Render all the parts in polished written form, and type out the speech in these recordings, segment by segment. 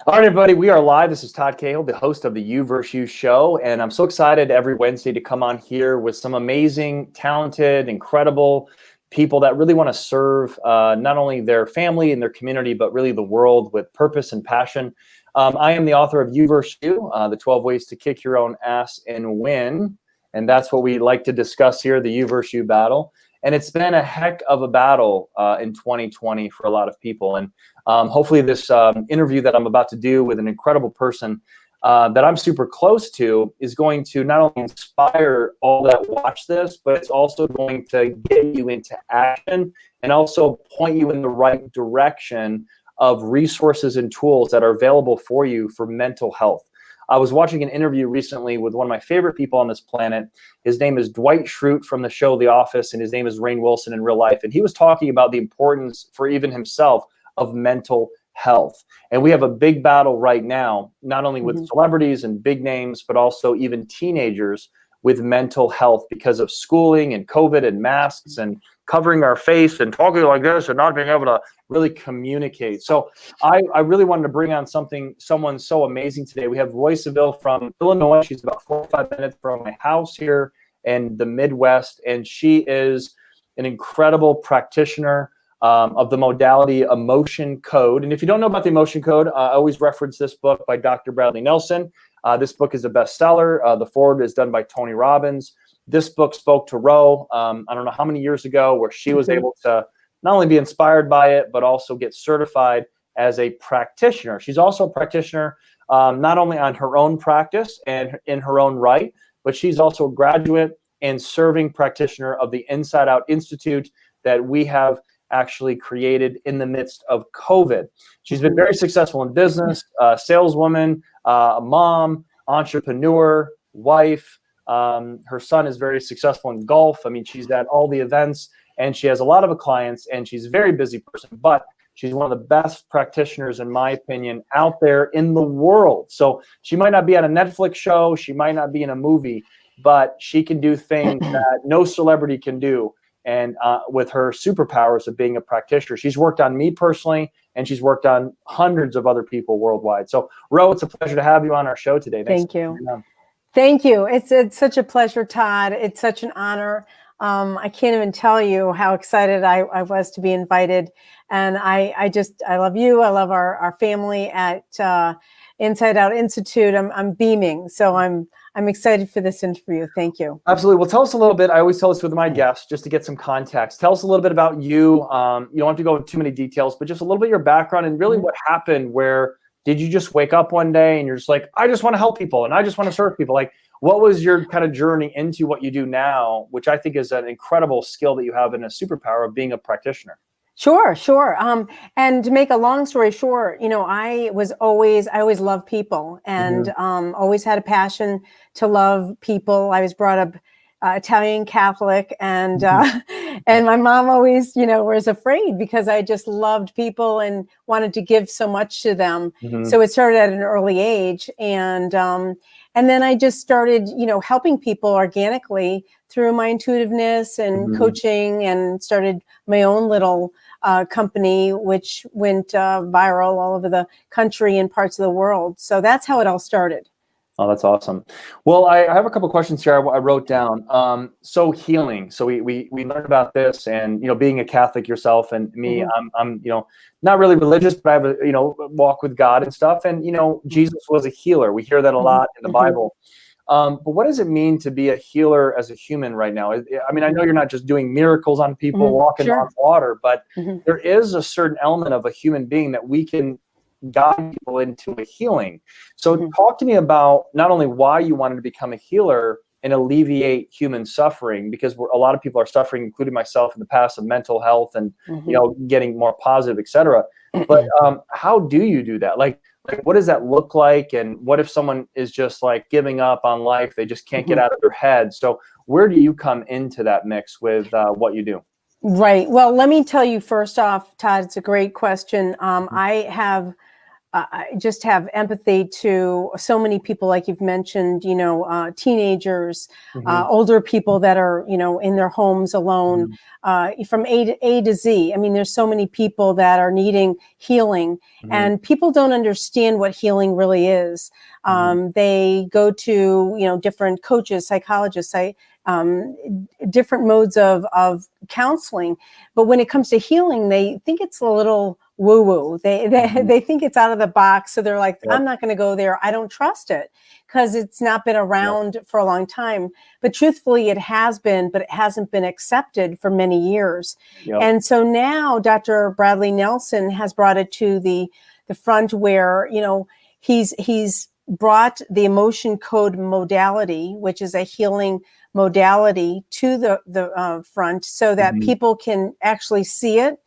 All right, everybody, we are live. This is Todd Cahill, the host of the You vs. You show, and I'm so excited every Wednesday to come on here with some amazing, talented, incredible people that really want to serve not only their family and their community, but really the world with purpose and passion. I am the author of You vs. You, the 12 ways to kick your own ass and win, and that's what we like to discuss here, the You vs. You battle. And it's been a heck of a battle in 2020 for a lot of people. And hopefully this interview that I'm about to do with an incredible person that I'm super close to is going to not only inspire all that watch this, but it's also going to get you into action and also point you in the right direction of resources and tools that are available for you for mental health. I was watching an interview recently with one of my favorite people on this planet. His name is Dwight Schrute from the show The Office, and his name is Rainn Wilson in real life. And he was talking about the importance for even himself of mental health. And we have a big battle right now, not only with celebrities and big names, but also even teenagers with mental health because of schooling and COVID and masks and covering our face and talking like this and not being able to really communicate. So I really wanted to bring on someone so amazing today. We have Roe Saville from Illinois. She's about 4 or 5 minutes from my house here in the Midwest, and she is an incredible practitioner of the modality Emotion Code. And if you don't know about the Emotion Code, I always reference this book by Dr. Bradley Nelson. This book is a bestseller. The foreword is done by Tony Robbins. This book spoke to Roe, I don't know how many years ago, where she was able to not only be inspired by it, but also get certified as a practitioner. She's also a practitioner, not only on her own practice and in her own right, but she's also a graduate and serving practitioner of the InsideOUT Institute that we have actually created in the midst of COVID. She's been very successful in business, saleswoman, a mom, entrepreneur, wife. Her son is very successful in golf. I mean, she's at all the events and she has a lot of clients and she's a very busy person, but she's one of the best practitioners, in my opinion, out there in the world. So she might not be on a Netflix show, she might not be in a movie, but she can do things that no celebrity can do. And with her superpowers of being a practitioner, she's worked on me personally, and she's worked on hundreds of other people worldwide. So, Ro, it's a pleasure to have you on our show today. Thank you. Thank you. It's such a pleasure, Todd. It's such an honor. I can't even tell you how excited I was to be invited. And I love you. I love our family at InsideOUT Institute. I'm beaming. So I'm excited for this interview. Thank you. Absolutely. Well, tell us a little bit. I always tell this with my guests just to get some context. Tell us a little bit about you. You don't have to go into too many details, but just a little bit of your background and really what happened. Where did you just wake up one day and you're just like, I just want to help people and I just want to serve people? Like, what was your kind of journey into what you do now, which I think is an incredible skill that you have and a superpower of being a practitioner? Sure. And to make a long story short, I always loved people and always had a passion to love people. I was brought up Italian Catholic and and my mom always, was afraid because I just loved people and wanted to give so much to them. So it started at an early age. And then I just started, helping people organically through my intuitiveness and coaching, and started my own little company, which went viral all over the country and parts of the world. So that's how it all started. Oh, that's awesome. Well, I have a couple questions here I wrote down. So healing. So we learned about this, and being a Catholic yourself and me, I'm not really religious, but I have a walk with God and stuff. And Jesus was a healer. We hear that a lot in the Bible. But what does it mean to be a healer as a human right now? I mean, I know you're not just doing miracles on people walking on water, but there is a certain element of a human being that we can guide people into a healing. So talk to me about not only why you wanted to become a healer and alleviate human suffering, because a lot of people are suffering, including myself in the past, of mental health and getting more positive, etc. But how do you do that? Like what does that look like? And what if someone is just like giving up on life? They just can't get out of their head. So where do you come into that mix with what you do? Right. Well, let me tell you first off, Todd, it's a great question. I have I just have empathy to so many people, like you've mentioned, teenagers, older people that are, in their homes alone, from A to Z. I mean, there's so many people that are needing healing, and people don't understand what healing really is. They go to, different coaches, psychologists, different modes of counseling. But when it comes to healing, they think it's a little woo-woo. They think it's out of the box. So they're like, I'm not going to go there. I don't trust it because it's not been around for a long time. But truthfully, it has been, but it hasn't been accepted for many years. And so now Dr. Bradley Nelson has brought it to the front where, he's brought the emotion code modality, which is a healing modality, to the front so that people can actually see it.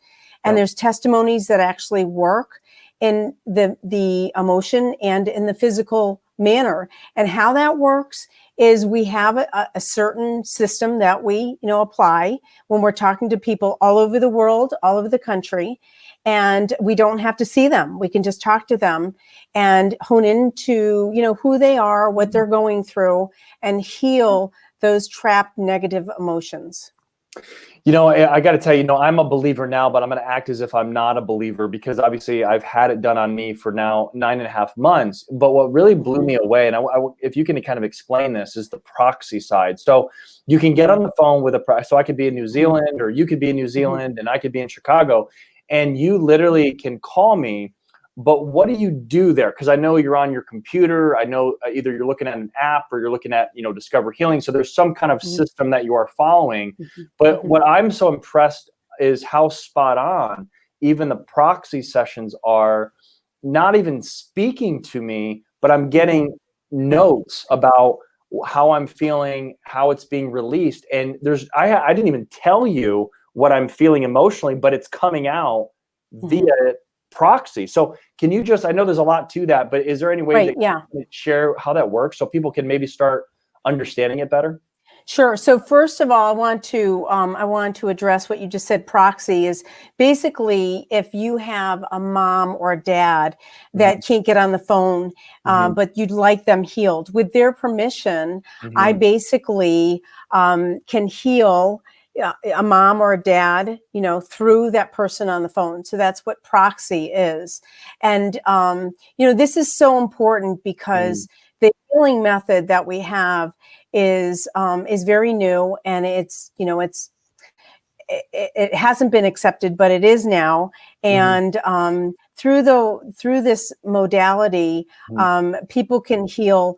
And there's testimonies that actually work in the emotion and in the physical manner. And how that works is we have a certain system that we, apply when we're talking to people all over the world, all over the country. And we don't have to see them. We can just talk to them and hone into, who they are, what they're going through, and heal those trapped negative emotions. I got to tell you, I'm a believer now, but I'm going to act as if I'm not a believer because obviously I've had it done on me for now 9.5 months. But what really blew me away, and if you can kind of explain this, is the proxy side. So you can get on the phone with so I could be in New Zealand, or you could be in New Zealand, and I could be in Chicago, and you literally can call me. But what do you do there? Because I know you're on your computer. I know either you're looking at an app or you're looking at, Discover Healing. So there's some kind of system that you are following. But what I'm so impressed is how spot on even the proxy sessions are, not even speaking to me, but I'm getting notes about how I'm feeling, how it's being released. And I didn't even tell you what I'm feeling emotionally, but it's coming out via proxy. So can you I know there's a lot to that, but is there any way that you can share how that works so people can maybe start understanding it better? Sure. So first of all, I want to address what you just said. Proxy is basically if you have a mom or a dad that can't get on the phone, but you'd like them healed. With their permission, I basically can heal a mom or a dad, through that person on the phone. So that's what proxy is. And, this is so important because the healing method that we have is very new, and it hasn't been accepted, but it is now. And through this modality, people can heal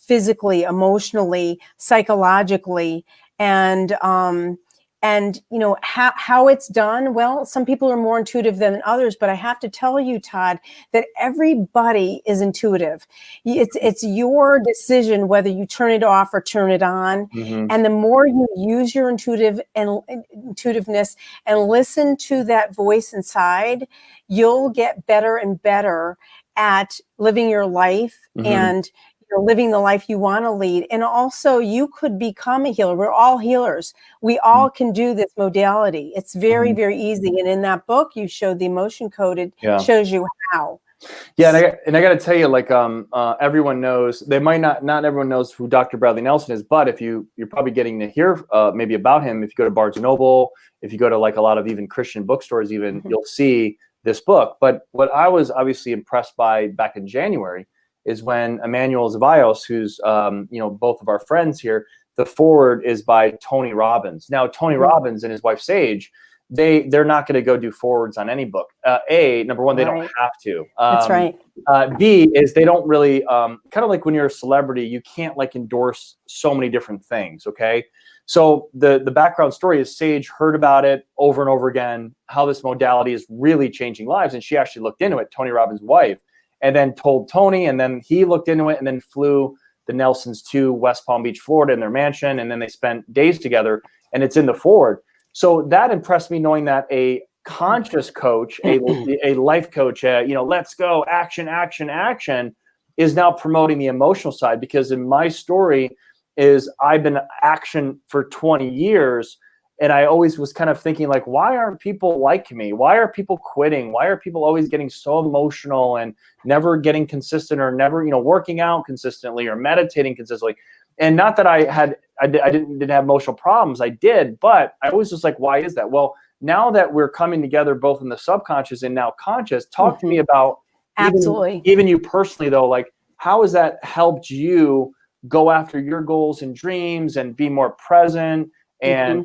physically, emotionally, psychologically, and how it's done. Well, some people are more intuitive than others, but I have to tell you, Todd, that everybody is intuitive. It's your decision whether you turn it off or turn it on. And the more you use your intuitiveness and listen to that voice inside, you'll get better and better at living your life and living the life you want to lead. And also you could become a healer. We're all healers. We all can do this modality. It's very, very easy. And in that book, you showed the emotion code. It shows you how. Yeah. And I got to tell you, everyone knows, they might not everyone knows who Dr. Bradley Nelson is, but you're probably getting to hear maybe about him. If you go to Barnes & Noble, if you go to a lot of even Christian bookstores, you'll see this book. But what I was obviously impressed by back in January is when Emmanuel Zavallos, who's both of our friends here, the forward is by Tony Robbins. Now, Tony Robbins and his wife Sage, they're not going to go do forwards on any book. Number one, they don't have to. That's right. B is they don't really kind of like when you're a celebrity, you can't endorse so many different things. Okay. So the background story is Sage heard about it over and over again, how this modality is really changing lives. And she actually looked into it, Tony Robbins' wife, and then told Tony, and then he looked into it and then flew the Nelsons to West Palm Beach, Florida in their mansion. And then they spent days together, and it's in the forward. So that impressed me, knowing that a conscious coach, a life coach, let's go, action, action, action, is now promoting the emotional side. Because in my story is I've been action for 20 years. And I always was kind of thinking like, why aren't people like me? Why are people quitting? Why are people always getting so emotional and never getting consistent, or never, working out consistently or meditating consistently? And not that I didn't have emotional problems. I did, but I was just like, why is that? Well, now that we're coming together both in the subconscious and now conscious, talk to me about Absolutely. even you personally though, like how has that helped you go after your goals and dreams and be more present and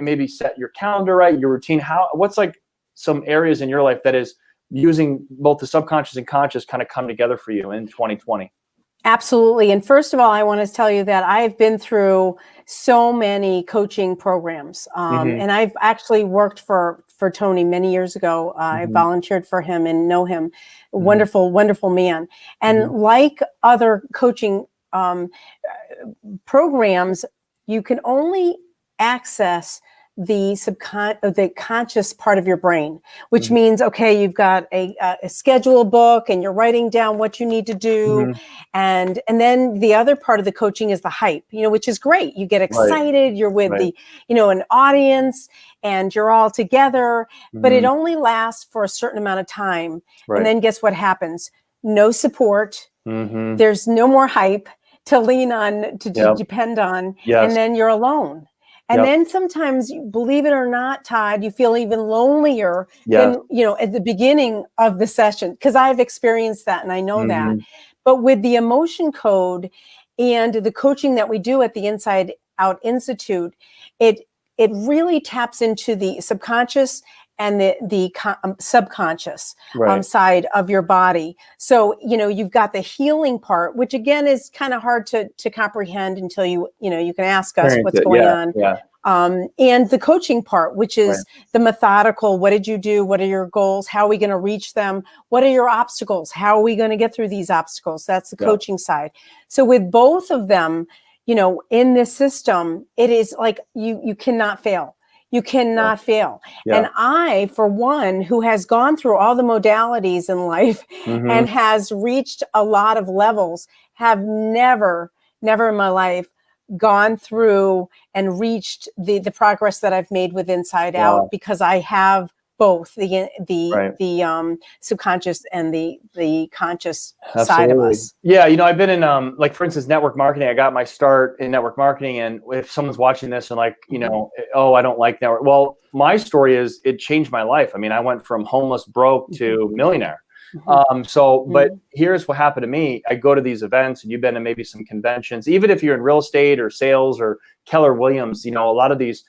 maybe set your calendar right, your routine? What's like some areas in your life that is using both the subconscious and conscious kind of come together for you in 2020? Absolutely. And first of all, I want to tell you that I've been through so many coaching programs. And I've actually worked for Tony many years ago. I volunteered for him and know him. Wonderful, wonderful man. And like other coaching programs, you can only access the conscious part of your brain, which means, okay, you've got a schedule book and you're writing down what you need to do. And then the other part of the coaching is the hype, which is great. You get excited, you're with an audience and you're all together, but it only lasts for a certain amount of time. And then guess what happens? No support. There's no more hype to lean on, to depend on, and then you're alone. And then sometimes, believe it or not, Todd, you feel even lonelier than, at the beginning of the session, because I've experienced that and I know that. But with the Emotion Code and the coaching that we do at the Inside Out Institute, it really taps into the subconscious and the subconscious side of your body. So, you've got the healing part, which again is kind of hard to comprehend until you can ask us what's going on. And the coaching part, which is the methodical, what did you do? What are your goals? How are we going to reach them? What are your obstacles? How are we going to get through these obstacles? That's the coaching side. So with both of them, in this system, it is like you cannot fail. You cannot fail. And I, for one, who has gone through all the modalities in life and has reached a lot of levels, have never in my life gone through and reached the progress that I've made with Inside Out, because I have both the subconscious and the conscious side of us. Yeah, I've been in like, for instance, network marketing. I got my start in network marketing, and if someone's watching this and like, oh, I don't like network. Well, my story is it changed my life. I mean, I went from homeless, broke to millionaire. But here's what happened to me. I go to these events, and you've been to maybe some conventions, even if you're in real estate or sales or Keller Williams, a lot of these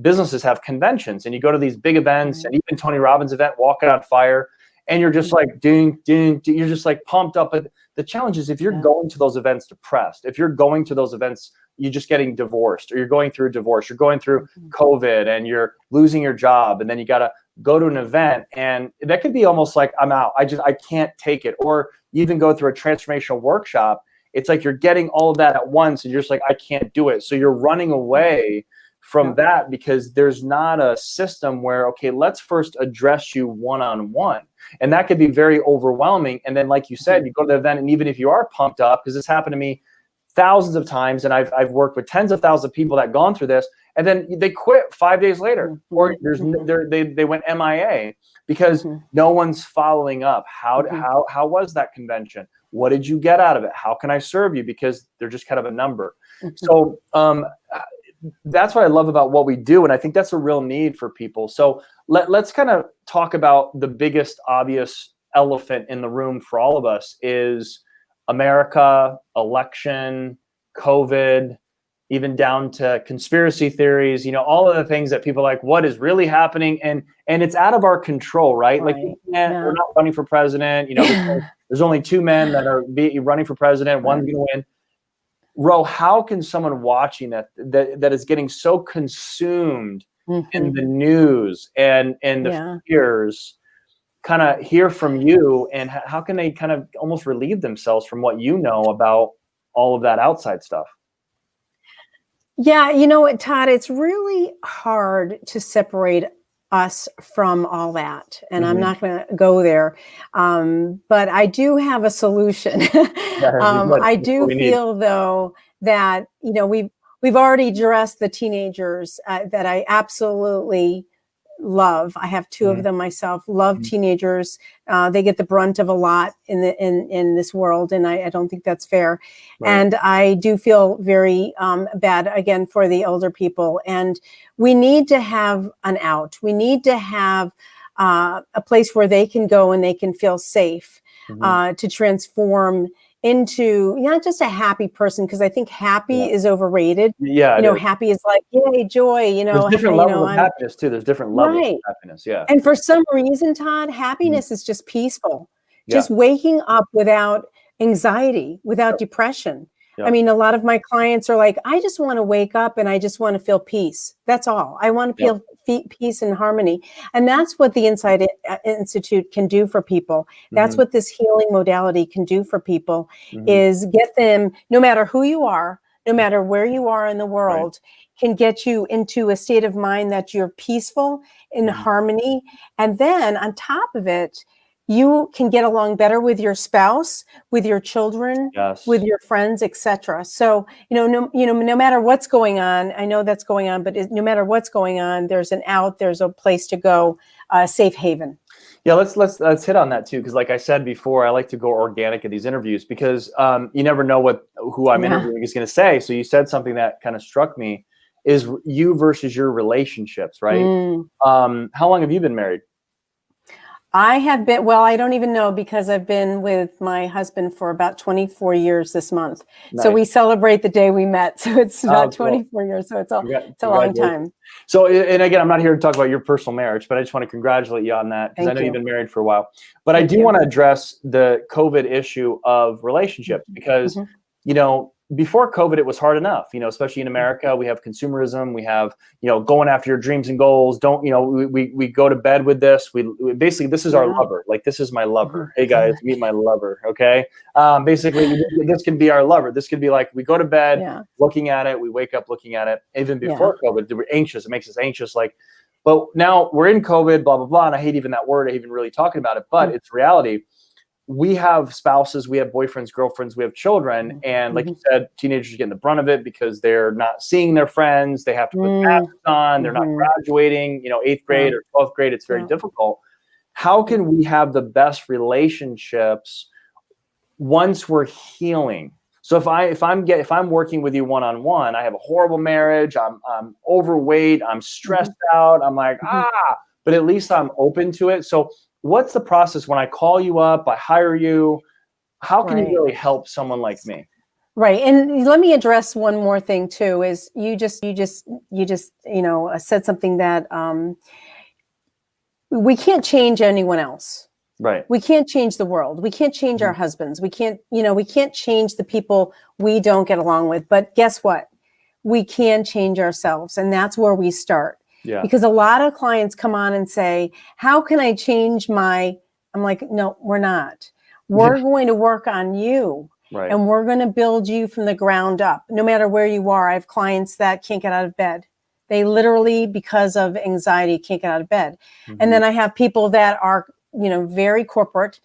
businesses have conventions, and you go to these big events, and even Tony Robbins event, Walking on Fire, and you're just like ding, you're just like pumped up. But the challenge is, if you're going to those events depressed, if you're going to those events, you're just getting divorced, or you're going through a divorce, you're going through COVID, and you're losing your job, and then you got to go to an event, and that could be almost like, I'm out. I can't take it. Or you even go through a transformational workshop. It's like you're getting all of that at once, and you're just like, I can't do it. So you're running away from that, because there's not a system where, okay, let's first address you one-on-one. And that could be very overwhelming. And then, like you said, you go to the event, and even if you are pumped up, because this happened to me thousands of times, and I've worked with tens of thousands of people that gone through this, and then they quit 5 days later, or they went MIA because no one's following up. How was that convention? What did you get out of it? How can I serve you? Because they're just kind of a number. So that's what I love about what we do, and I think that's a real need for people. So let's kind of talk about the biggest obvious elephant in the room for all of us is America, election, COVID, even down to conspiracy theories, all of the things that people are like, what is really happening? And it's out of our control, right? Like, we're not running for president. There's only two men that are running for president. One's going to win. Ro, how can someone watching that is getting so consumed in the news and the fears kind of hear from you, and how can they kind of almost relieve themselves from what you know about all of that outside stuff? Yeah, you know what, Todd, it's really hard to separate us from all that. And I'm not going to go there. But I do have a solution. I do feel, though, that, we've already addressed the teenagers that I absolutely love. I have two of them myself. Love teenagers. They get the brunt of a lot in this world, and I don't think that's fair. Right. And I do feel very bad again for the older people. And we need to have an out. We need to have a place where they can go and they can feel safe to transform into not just a happy person, because I think happy is overrated. Yeah, you know, happy is like, yay, joy, you know. there's different you levels know, of happiness too. There's different levels of happiness. Yeah. And for some reason, Todd, happiness is just peaceful. Yeah. Just waking up without anxiety, without depression. I mean, a lot of my clients are like, I just want to wake up and I just want to feel peace. That's all. I want to feel peace and harmony. And that's what the Inside Institute can do for people. That's what this healing modality can do for people, is get them, no matter who you are, no matter where you are in the world, can get you into a state of mind that you're peaceful, in harmony. And then on top of it, you can get along better with your spouse, with your children, with your friends, etc. So, no matter what's going on, I know that's going on, but no matter what's going on, there's an out, there's a place to go, safe haven. Yeah, let's hit on that too, because like I said before, I like to go organic in these interviews because you never know who I'm interviewing is going to say. So you said something that kind of struck me, is you versus your relationships, right? How long have you been married? I have been, well, I don't even know, because I've been with my husband for about 24 years this month. Nice. So we celebrate the day we met. So it's about 24 years. So it's a long time. So, and again, I'm not here to talk about your personal marriage, but I just want to congratulate you on that, because I know you've been married for a while. But I do want to address the COVID issue of relationships, because, before COVID, it was hard enough, especially in America. We have consumerism. We have, going after your dreams and goals. We go to bed with this. We basically, this is our lover. Like, this is my lover. Hey guys, meet my lover. Okay. Basically, this can be our lover. This could be like, we go to bed looking at it. We wake up looking at it. Even before COVID, we're anxious. It makes us anxious. Like, but now we're in COVID, blah, blah, blah. And I hate even that word. I hate even really talking about it, but it's reality. We have spouses, we have boyfriends, girlfriends, we have children. And like you said, teenagers are getting the brunt of it because they're not seeing their friends. They have to put masks on. They're not graduating, 8th grade or 12th grade. It's very difficult. How can we have the best relationships once we're healing? So if I'm working with you one-on-one, I have a horrible marriage, I'm overweight, I'm stressed out, I'm like, but at least I'm open to it. So what's the process when I call you up, I hire you? How can you really help someone like me? Right. And let me address one more thing too, is you just said something that we can't change anyone else. Right. We can't change the world. We can't change our husbands. We can't change the people we don't get along with. But guess what? We can change ourselves. And that's where we start. Yeah. Because a lot of clients come on and say, how can I change I'm like, no, we're not. We're going to work on you. Right. And we're going to build you from the ground up, no matter where you are. I have clients that can't get out of bed. They literally, because of anxiety, can't get out of bed. And then I have people that are, very corporate,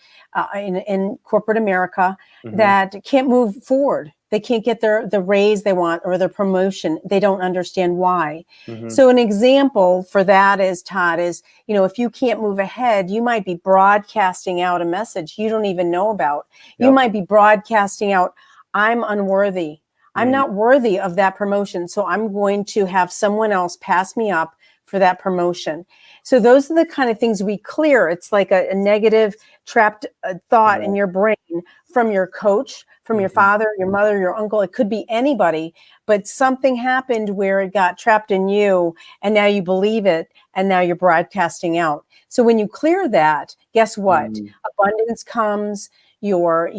in corporate America, that can't move forward. They can't get the raise they want or their promotion. They don't understand why. So an example for that is, Todd, is, if you can't move ahead, you might be broadcasting out a message you don't even know about. You might be broadcasting out, I'm unworthy. I'm not worthy of that promotion. So I'm going to have someone else pass me up for that promotion. So those are the kind of things we clear. It's like a negative trapped thought in your brain from your coach, from your father, your mother, your uncle. It could be anybody, but something happened where it got trapped in you, and now you believe it, and now you're broadcasting out. So when you clear that, guess what? Abundance comes, your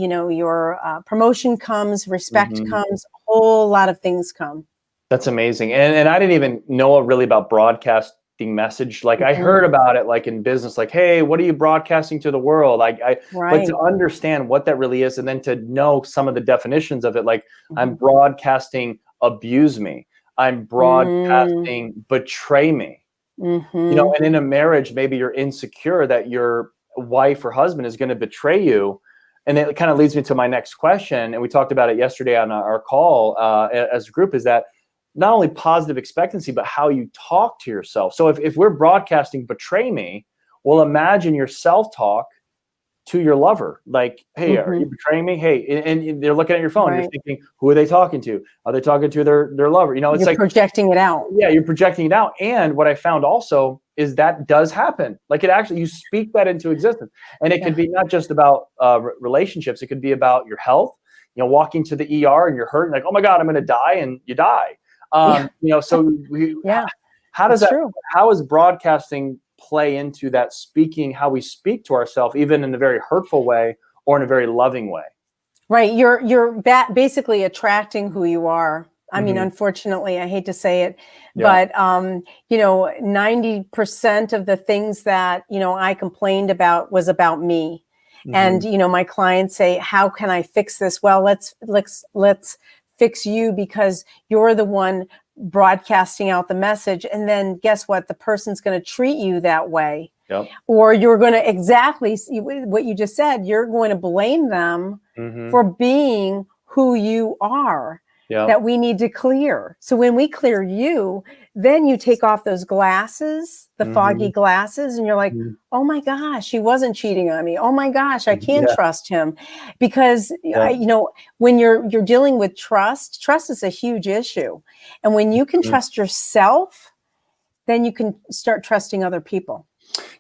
promotion comes, respect comes, a whole lot of things come. That's amazing. And I didn't even know really about broadcasting message. Like I heard about it like in business, like, hey, what are you broadcasting to the world? But to understand what that really is, and then to know some of the definitions of it, like I'm broadcasting abuse me. I'm broadcasting betray me. And in a marriage, maybe you're insecure that your wife or husband is going to betray you. And it kind of leads me to my next question. And we talked about it yesterday on our call as a group, is that not only positive expectancy, but how you talk to yourself. So if we're broadcasting betray me, well, imagine your self-talk to your lover. Like, hey, are you betraying me? Hey, and they're looking at your phone. Right. You're thinking, who are they talking to? Are they talking to their lover? You know, it's You're like projecting it out. Yeah, you're projecting it out. And what I found also is that does happen. Like it actually, you speak that into existence. And it could be not just about relationships. It could be about your health, you know, walking to the ER and you're hurting like, oh my God, I'm going to die, and you die. You know, so how does that, how is broadcasting play into that speaking, how we speak to ourselves, even in a very hurtful way or in a very loving way? Right. You're basically attracting who you are. I mean, unfortunately, I hate to say it, but, you know, 90% of the things that, you know, I complained about was about me. And, you know, my clients say, how can I fix this? Well, let's fix you, because you're the one broadcasting out the message. And then guess what? The person's going to treat you that way. Yep. Or you're going to exactly see what you just said. You're going to blame them for being who you are. That we need to clear. So when we clear you, then you take off those glasses, the foggy glasses, and you're like, oh my gosh, he wasn't cheating on me. Oh my gosh, I can trust him. Because you know, when you're dealing with trust is a huge issue. And when you can trust yourself, then you can start trusting other people.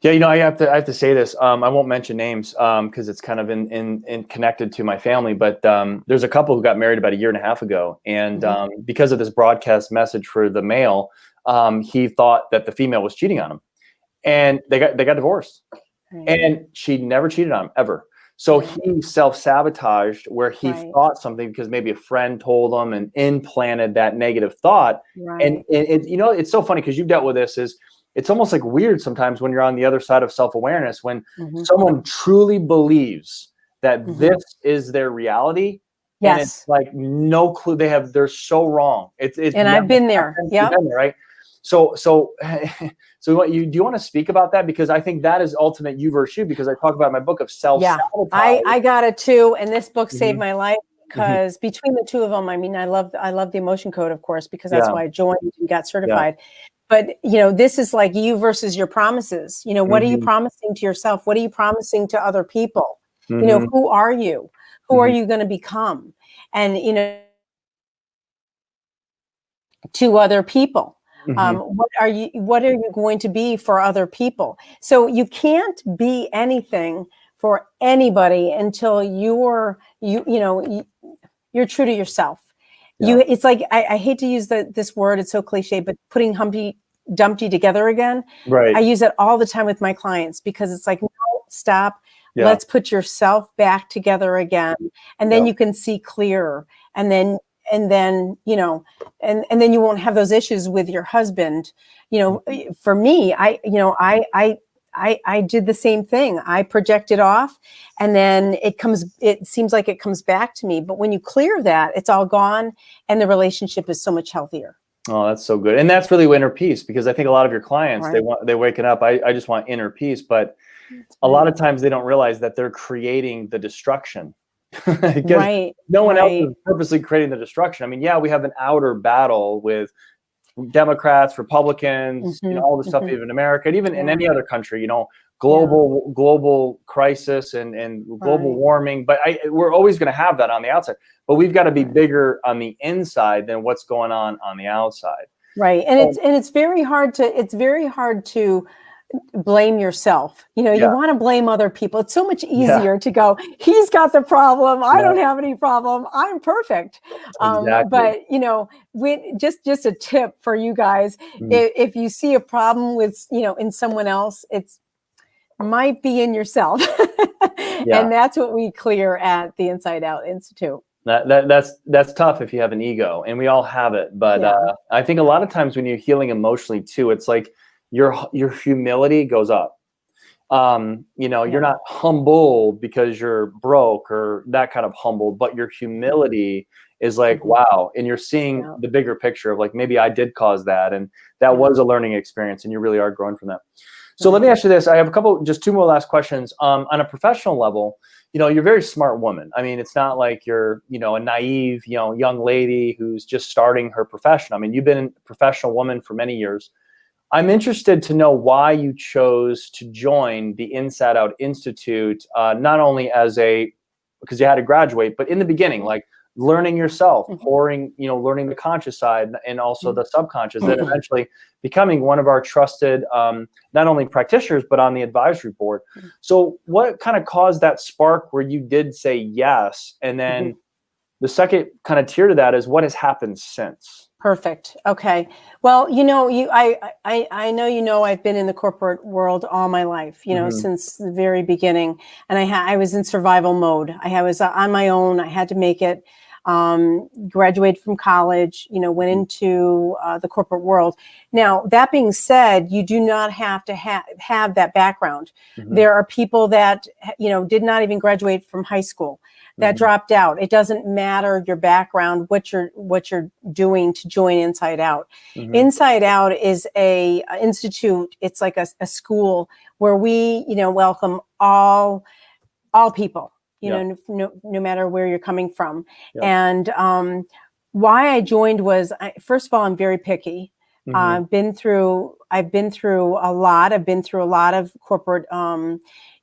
Yeah, you know, I have to say this. I won't mention names because it's kind of in connected to my family. But there's a couple who got married about 1.5 years ago, and because of this broadcast message for the male, he thought that the female was cheating on him, and they got divorced. And she never cheated on him ever. So he self-sabotaged where he thought something because maybe a friend told him and implanted that negative thought. And it, you know, it's so funny because you've dealt with this. It's almost like weird sometimes when you're on the other side of self-awareness, when someone truly believes that this is their reality. And it's like no clue. They're so wrong. And I've been there. Yeah. Right. So do you want to speak about that? Because I think that is ultimate you versus you, because I talk about in my book of self-sabotage. I got it too. And this book saved my life, because between the two of them, I mean, I love the Emotion Code, of course, because that's why I joined and got certified. But, you know, this is like you versus your promises. You know, what are you promising to yourself? What are you promising to other people? You know, who are you? Who are you going to become? And, you know, to other people. What are you going to be for other people? So you can't be anything for anybody until you're true to yourself. It's like, I hate to use this word, it's so cliche, but putting Humpty Dumpty together again. I use it all the time with my clients, because it's like, no, stop. Let's put yourself back together again. And then you can see clearer. And then, you know, and then you won't have those issues with your husband. You know, for me, I did the same thing. I projected off, and then it seems like it comes back to me. But when you clear that, it's all gone, and the relationship is so much healthier. Oh, that's so good. And that's really inner peace, because I think a lot of your clients, they're waking up, I just want inner peace. But a lot of times they don't realize that they're creating the destruction. Because no one else is purposely creating the destruction. I mean, we have an outer battle with Democrats, Republicans, you know, all the stuff, even in America, and even in any other country, you know, global crisis and global warming. But we're always going to have that on the outside. But we've got to be bigger on the inside than what's going on the outside. Right. And it's very hard to blame yourself. You know, you want to blame other people. It's so much easier to go, he's got the problem. I don't have any problem. I'm perfect. But, you know, just a tip for you guys, if you see a problem with, you know, in someone else, it's might be in yourself. And that's what we clear at the InsideOUT Institute. That's tough if you have an ego, and we all have it. But I think a lot of times when you're healing emotionally too, it's like your humility goes up. You know, you're not humbled because you're broke or that kind of humbled, but your humility is like, wow. And you're seeing the bigger picture of like, maybe I did cause that, and that was a learning experience, and you really are growing from that. So let me ask you this. I have just two more last questions. On a professional level, you're a very smart woman. I mean, it's not like you're, a naive, young lady who's just starting her profession. I mean, you've been a professional woman for many years. I'm interested to know why you chose to join the InsideOUT Institute, not only because you had to graduate, but in the beginning, like learning yourself, learning the conscious side and also the subconscious, then eventually becoming one of our trusted, not only practitioners, but on the advisory board. So what kind of caused that spark where you did say yes? And then the second kind of tier to that is what has happened since? Perfect. Okay. Well, I know, I've been in the corporate world all my life, since the very beginning, and I was in survival mode. I was on my own. I had to make it. Graduated from college, went into the corporate world. Now, that being said, you do not have to have that background. There are people that, did not even graduate from high school that dropped out. It doesn't matter your background, what you're doing to join InsideOUT. InsideOUT is a institute. It's like a school where we, welcome all people. No matter where you're coming from. And why I joined was, first of all, I'm very picky. I've been through a lot. I've been through a lot of corporate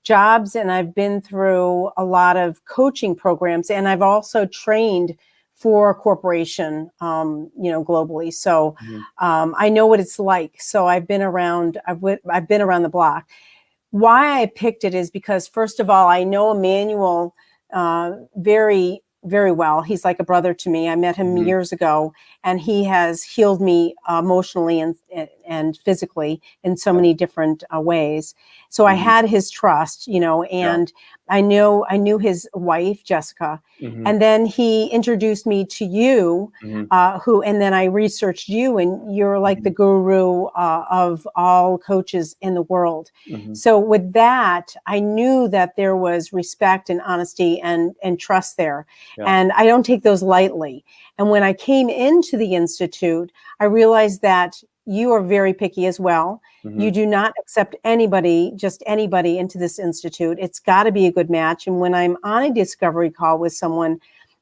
jobs, and I've been through a lot of coaching programs, and I've also trained for a corporation, globally. So I know what it's like. So I've been around the block. Why I picked it is because, first of all, I know Emmanuel very, very well. He's like a brother to me. I met him years ago, and he has healed me emotionally and physically in so many different ways. So I had his trust, and I knew his wife, Jessica, and then he introduced me to you, and then I researched you, and you're like the guru of all coaches in the world. So with that, I knew that there was respect and honesty and trust there. And I don't take those lightly. And when I came into the Institute, I realized that you are very picky as well. You do not accept just anybody into this Institute. It's got to be a good match. And when I'm on a discovery call with someone,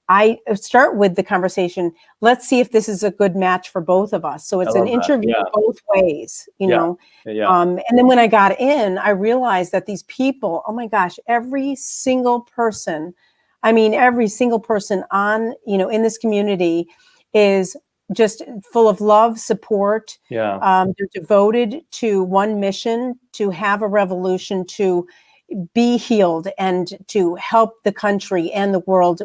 I start with the conversation, let's see if this is a good match for both of us. So it's an interview both ways, know. And then when I got in, I realized that these people, oh my gosh, every single person on, in this community is just full of love, support. They're devoted to one mission, to have a revolution, to be healed, and to help the country and the world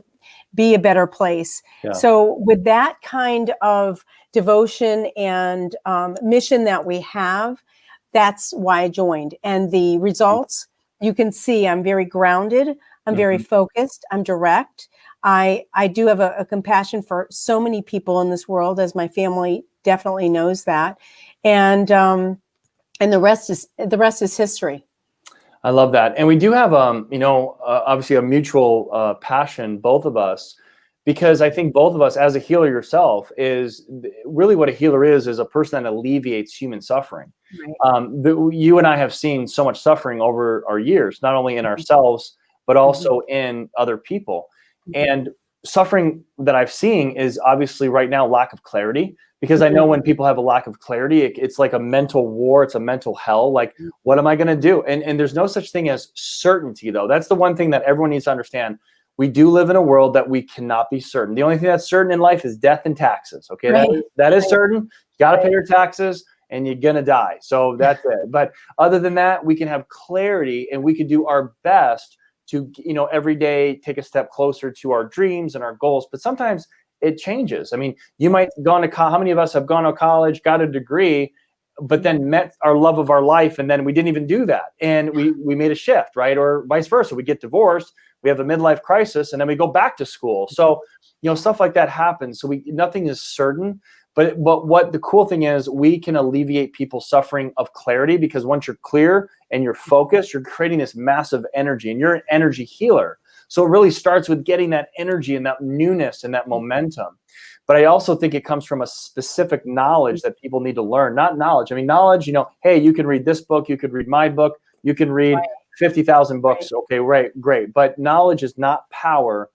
be a better place. So with that kind of devotion and mission that we have, that's why I joined. And the results, you can see I'm very grounded. I'm very focused. I'm direct. I do have a compassion for so many people in this world, as my family definitely knows that. And the rest is history. I love that. And we do have, obviously a mutual passion, both of us, because I think both of us, as a healer yourself, is really what a healer is a person that alleviates human suffering. You and I have seen so much suffering over our years, not only in ourselves, but also in other people. And suffering that I've seen is obviously right now lack of clarity, because I know when people have a lack of clarity, it's like a mental war. It's a mental hell. Like, what am I going to do? And there's no such thing as certainty, though. That's the one thing that everyone needs to understand. We do live in a world that we cannot be certain. The only thing that's certain in life is death and taxes. Okay, that is certain. You got to pay your taxes, and you're going to die. So that's it. But other than that, we can have clarity, and we can do our best to, every day take a step closer to our dreams and our goals. But sometimes it changes. I mean, you might go on to how many of us have gone to college, got a degree, but then met our love of our life, and then we didn't even do that, and we made a shift, right? Or vice versa. We get divorced, we have a midlife crisis, and then we go back to school. So, stuff like that happens. So nothing is certain. But what the cool thing is, we can alleviate people's suffering of clarity, because once you're clear and you're focused, you're creating this massive energy, and you're an energy healer. So it really starts with getting that energy and that newness and that momentum. but I also think it comes from a specific knowledge that people need to learn. Not knowledge. I mean, knowledge, hey, you can read this book, you could read my book, you can read 50,000 books. Okay, right, great. But knowledge is not power.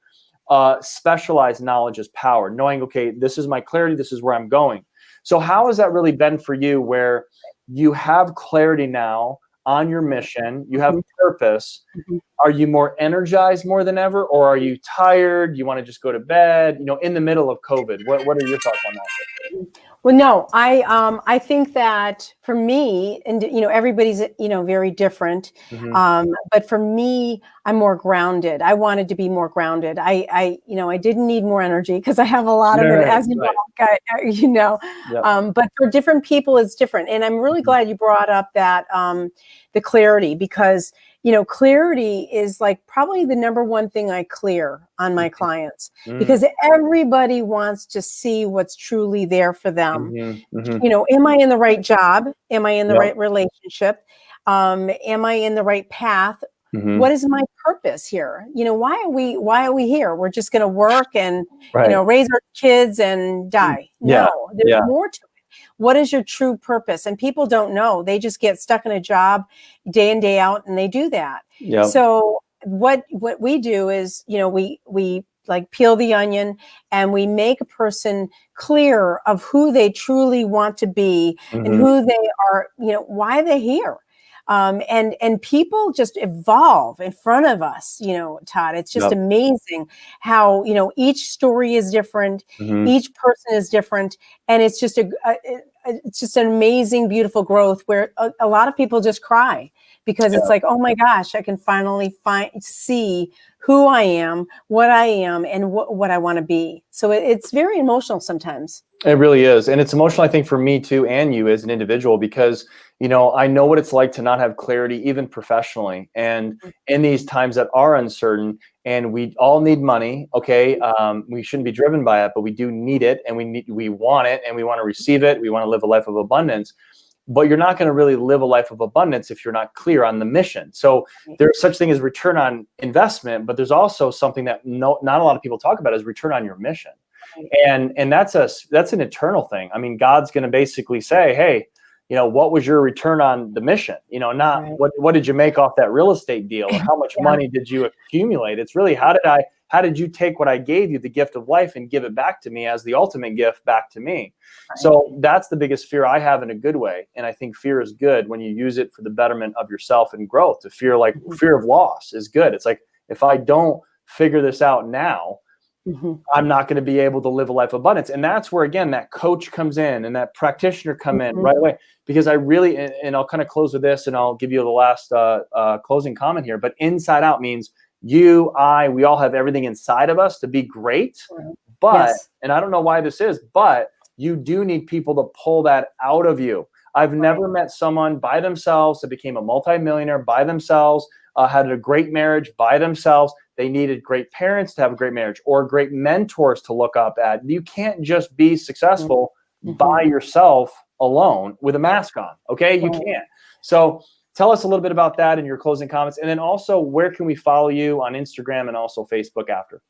Specialized knowledge is power. Knowing, okay, this is my clarity, this is where I'm going. So how has that really been for you, where you have clarity now on your mission, you have purpose? Are you more energized more than ever, or are you tired? You want to just go to bed, in the middle of COVID? What are your thoughts on that? Well, no, I think that for me, and everybody's very different. But for me, I'm more grounded. I wanted to be more grounded. I didn't need more energy because I have a lot of it, as you know. But for different people, it's different. And I'm really glad you brought up that the clarity, because clarity is like probably the number one thing I clear on my clients, because everybody wants to see what's truly there for them. Am I in the right job? Am I in the right relationship? Am I in the right path? What is my purpose here? Why are we here? We're just going to work and, raise our kids and die. No, there's more to it. What is your true purpose? And people don't know. They just get stuck in a job day in, day out, and they do that. So what we do is, we like peel the onion, and we make a person clear of who they truly want to be and who they are, why they're here. And people just evolve in front of us, Todd. It's just amazing how, each story is different, each person is different, and it's just it's just an amazing, beautiful growth where a lot of people just cry because it's like, oh my gosh, I can finally see who I am, what I am, and what I want to be. So it's very emotional sometimes. It really is. And it's emotional, I think, for me too, and you as an individual, because, I know what it's like to not have clarity, even professionally. And in these times that are uncertain, and we all need money, okay, we shouldn't be driven by it, but we do need it, and we want it, and we want to receive it. We want to live a life of abundance. But you're not going to really live a life of abundance if you're not clear on the mission. So there's such thing as return on investment, but there's also something that not a lot of people talk about, is return on your mission. And that's an eternal thing. I mean, God's going to basically say, hey, what was your return on the mission? Not what did you make off that real estate deal, or how much money did you accumulate? It's really, how did you take what I gave you, the gift of life, and give it back to me as the ultimate gift back to me? So that's the biggest fear I have, in a good way. And I think fear is good when you use it for the betterment of yourself and growth. To fear, like fear of loss, is good. It's like, if I don't figure this out now, I'm not going to be able to live a life of abundance. And that's where, again, that coach comes in and that practitioner come in right away. Because I really, and I'll kind of close with this, and I'll give you the last closing comment here, but inside out means we all have everything inside of us to be great. But, and I don't know why this is, but you do need people to pull that out of you. I've never met someone by themselves that became a multimillionaire by themselves, had a great marriage by themselves. They needed great parents to have a great marriage, or great mentors to look up at. You can't just be successful by yourself alone with a mask on. Okay. You can't. So tell us a little bit about that in your closing comments. And then also, where can we follow you on Instagram and also Facebook after?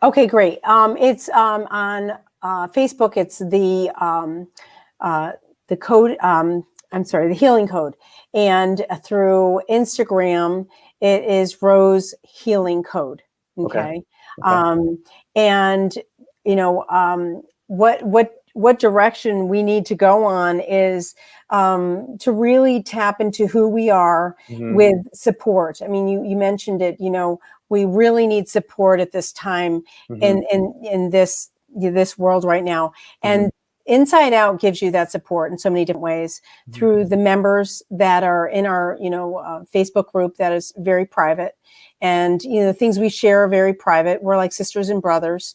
Okay, great. It's on Facebook. It's the code. The Healing Code. And through Instagram, it is Rose Healing Code. Okay. And what direction we need to go on is to really tap into who we are with support. I mean, you mentioned it. We really need support at this time in this world right now. And Inside Out gives you that support in so many different ways through the members that are in our, Facebook group that is very private. And, the things we share are very private. We're like sisters and brothers.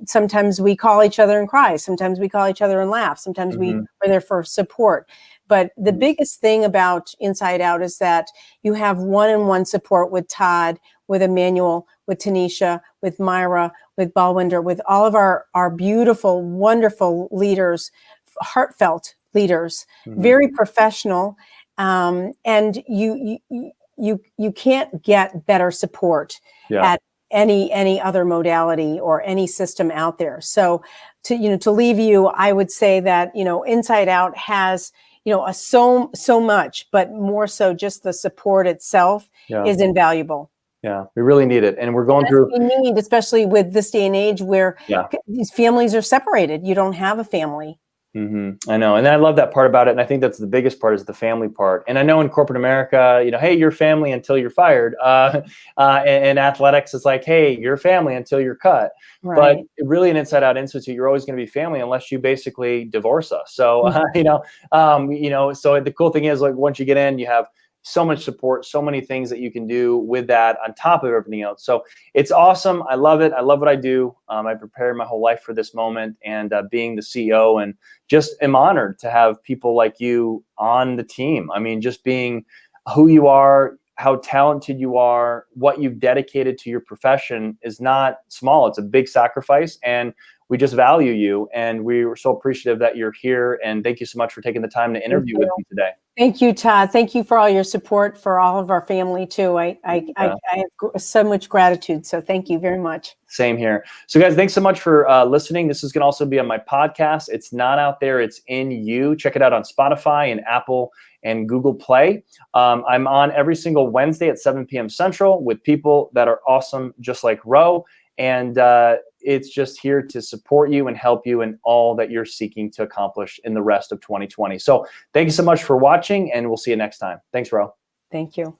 Sometimes we call each other and cry. Sometimes we call each other and laugh. Sometimes we are there for support. But the biggest thing about Inside Out is that you have one-on-one support with Todd, with Emmanuel, with Tanisha, with Myra, with Balwinder, with all of our beautiful, wonderful leaders, heartfelt leaders, very professional. And you can't get better support at any other modality or any system out there. So to leave you, I would say that, Inside Out has, so much, but more so just the support itself is invaluable. Yeah, we really need it. And we're going through. We need, especially with this day and age where these families are separated. You don't have a family. I know. And I love that part about it. And I think that's the biggest part, is the family part. And I know in corporate America, hey, you're family until you're fired. And athletics is like, hey, you're family until you're cut. Right. But really, in Inside Out Institute, you're always going to be family unless you basically divorce us. So, so the cool thing is, like, once you get in, you have so much support, so many things that you can do with that on top of everything else. So it's awesome. I love it. I love what I do. I prepared my whole life for this moment, and being the CEO, and just am honored to have people like you on the team. I mean, just being who you are, how talented you are, what you've dedicated to your profession is not small. It's a big sacrifice, and we just value you. And we were so appreciative that you're here. And thank you so much for taking the time to interview with me today. Thank you, Todd. Thank you for all your support for all of our family too. I have so much gratitude. So thank you very much. Same here. So guys, thanks so much for listening. This is going to also be on my podcast. It's not out there. It's in you. Check it out on Spotify and Apple and Google Play. I'm on every single Wednesday at 7 p.m. Central with people that are awesome, just like Roe. And it's just here to support you and help you in all that you're seeking to accomplish in the rest of 2020. So thank you so much for watching, and we'll see you next time. Thanks, Ro. Thank you.